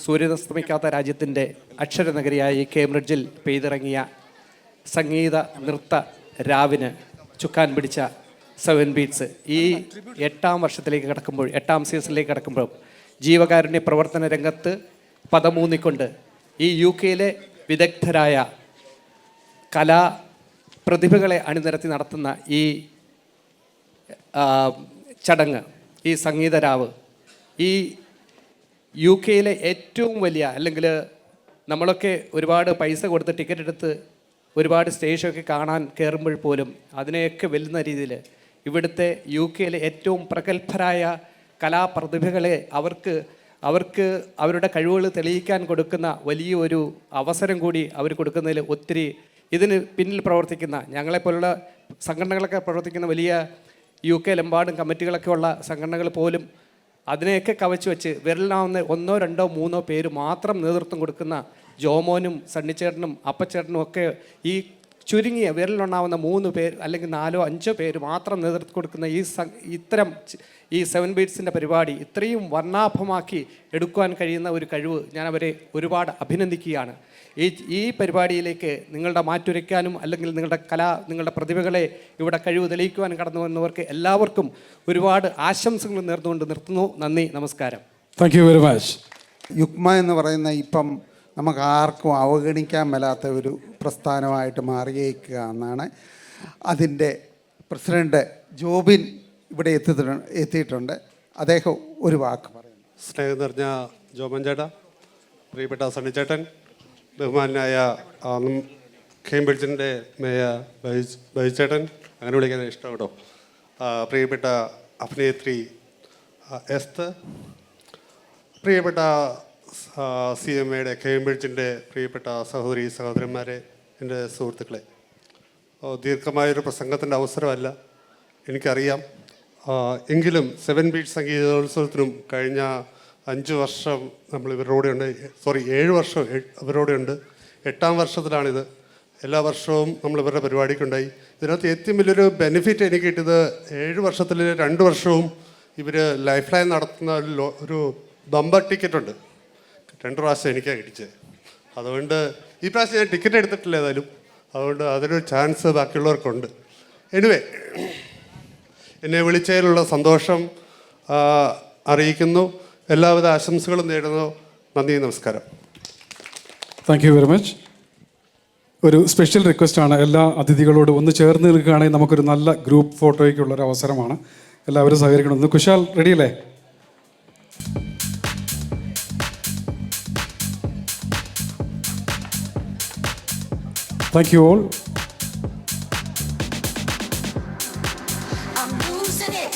സൂര്യനസ്തമിക്കാത്ത രാജ്യത്തിൻ്റെ അക്ഷരനഗരിയായ ഈ കേംബ്രിഡ്ജിൽ പെയ്തിറങ്ങിയ സംഗീത നൃത്ത രാവിന് ചുക്കാൻ പിടിച്ച 7 Beats ഈ 8ാം വർഷത്തിലേക്ക് കടക്കുമ്പോൾ, 8ാം സീസണിലേക്ക് കടക്കുമ്പോൾ ജീവകാരുണ്യ പ്രവർത്തന രംഗത്ത് പദമൂന്നിക്കൊണ്ട് ഈ UK-യിലെ വിദഗ്ധരായ പ്രതിഭകളെ അണിനിരത്തി നടത്തുന്ന ഈ ചടങ്ങ്, ഈ സംഗീതരാവ്, ഈ UK-യിലെ ഏറ്റവും വലിയ, അല്ലെങ്കിൽ നമ്മളൊക്കെ ഒരുപാട് പൈസ കൊടുത്ത് ടിക്കറ്റ് എടുത്ത് ഒരുപാട് സ്റ്റേജൊക്കെ കാണാൻ കയറുമ്പോൾ പോലും അതിനെയൊക്കെ വെല്ലുന്ന രീതിയിൽ ഇവിടുത്തെ UK-യിലെ ഏറ്റവും പ്രഗത്ഭരായ കലാപ്രതിഭകളെ അവർക്ക് അവരുടെ കഴിവുകൾ തെളിയിക്കാൻ കൊടുക്കുന്ന വലിയൊരു അവസരം കൂടി അവർ കൊടുക്കുന്നതിൽ ഒത്തിരി ഇതിന് പിന്നിൽ പ്രവർത്തിക്കുന്ന ഞങ്ങളെപ്പോലുള്ള സംഘടനകളൊക്കെ പ്രവർത്തിക്കുന്ന വലിയ UK-ലെമ്പാടും കമ്മിറ്റികളൊക്കെ ഉള്ള സംഘടനകൾ പോലും അതിനെയൊക്കെ കവച്ച് വെച്ച് വിരലിനാവുന്ന 1, 2, 3 പേര് മാത്രം നേതൃത്വം കൊടുക്കുന്ന ജോമോനും സണ്ണിച്ചേട്ടനും അപ്പച്ചേട്ടനും ഒക്കെ ഈ ചുരുങ്ങിയ വിരലിലുണ്ടാവുന്ന 3 പേര് അല്ലെങ്കിൽ 4, 5 പേര് മാത്രം നേതൃത്വം കൊടുക്കുന്ന ഇത്തരം ഈ 7 ബീറ്റ്സിൻ്റെ പരിപാടി ഇത്രയും വർണ്ണാഭമാക്കി എടുക്കുവാൻ കഴിയുന്ന ഒരു കഴിവ് ഞാൻ അവരെ ഒരുപാട് അഭിനന്ദിക്കുകയാണ്. ഈ പരിപാടിയിലേക്ക് നിങ്ങളുടെ മാറ്റുരയ്ക്കാനും അല്ലെങ്കിൽ നിങ്ങളുടെ പ്രതിഭകളെ ഇവിടെ കഴിവ് തെളിയിക്കുവാനും കടന്നു വന്നവർക്ക് എല്ലാവർക്കും ഒരുപാട് ആശംസകൾ നേർന്നുകൊണ്ട് നിർത്തുന്നു. നന്ദി, നമസ്കാരം. Thank you very much. UUKMA എന്ന് പറയുന്ന ഇപ്പം നമുക്ക് ആർക്കും അവഗണിക്കാൻ മേലാത്ത ഒരു പ്രസ്ഥാനമായിട്ട് മാറിയേക്കുക എന്നാണ്. അതിൻ്റെ പ്രസിഡന്റ് ജോബിൻ ഇവിടെ എത്തിയിട്ടുണ്ട്. അദ്ദേഹം ഒരു വാക്ക് പറയുന്നു. സ്നേഹം നിറഞ്ഞ ജോമൻ ചേട്ടാ, പ്രിയപ്പെട്ട സണ്ണിച്ചേട്ടൻ, ബഹുമാനായ കേംബ്രിഡ്ജിൻ്റെ മേയർ ബൈചേട്ടൻ, അങ്ങനെ വിളിക്കാൻ ഇഷ്ടം കേട്ടോ, പ്രിയപ്പെട്ട അഭിനേത്രി എസ്ത്, പ്രിയപ്പെട്ട CMAയുടെ കേംബ്രിഡ്ജിൻ്റെ പ്രിയപ്പെട്ട സഹോദരന്മാരെ, എൻ്റെ സുഹൃത്തുക്കളെ, ദീർഘമായൊരു പ്രസംഗത്തിൻ്റെ അവസരമല്ല എനിക്കറിയാം. എങ്കിലും 7 ബീറ്റ് സംഗീതോത്സവത്തിനും കഴിഞ്ഞ 5 വർഷം നമ്മൾ ഇവരോടെ ഉണ്ട്, 7 വർഷം ഇവരോടെ ഉണ്ട്. 8ാം വർഷത്തിലാണിത്. എല്ലാ വർഷവും നമ്മൾ ഇവരുടെ പരിപാടിക്കുണ്ടായി. ഇതിനകത്ത് ഏറ്റവും വലിയൊരു ബെനിഫിറ്റ് എനിക്ക് കിട്ടിയത് 7 വർഷത്തിൽ 2 വർഷവും ഇവർ ലൈഫ് ലൈൻ നടത്തുന്ന ഒരു ബമ്പർ ടിക്കറ്റ് ഉണ്ട്. 2 പ്രാവശ്യം എനിക്കാണ് കിട്ടിച്ചത്. അതുകൊണ്ട് ഈ പ്രാവശ്യം ഞാൻ ടിക്കറ്റ് എടുത്തിട്ടില്ല ഏതായാലും. അതുകൊണ്ട് അതിനൊരു ചാൻസ് ബാക്കിയുള്ളവർക്കുണ്ട്. എനിവേ, എന്നെ വിളിച്ചതിലുള്ള സന്തോഷം അറിയിക്കുന്നു. എല്ലാവിധ ആശംസകളും നേടുന്നു. നന്ദി, നമസ്കാരം. Thank you very much. ഒരു സ്പെഷ്യൽ റിക്വസ്റ്റാണ്, എല്ലാ അതിഥികളോടും ഒന്ന് ചേർന്ന് നിൽക്കുകയാണെങ്കിൽ നമുക്കൊരു നല്ല ഗ്രൂപ്പ് ഫോട്ടോയ്ക്കുള്ളൊരു അവസരമാണ്. എല്ലാവരും സഹകരിക്കണം. ഒന്ന് കുശാൽ റെഡിയല്ലേ? Thank you all. I'm losing it.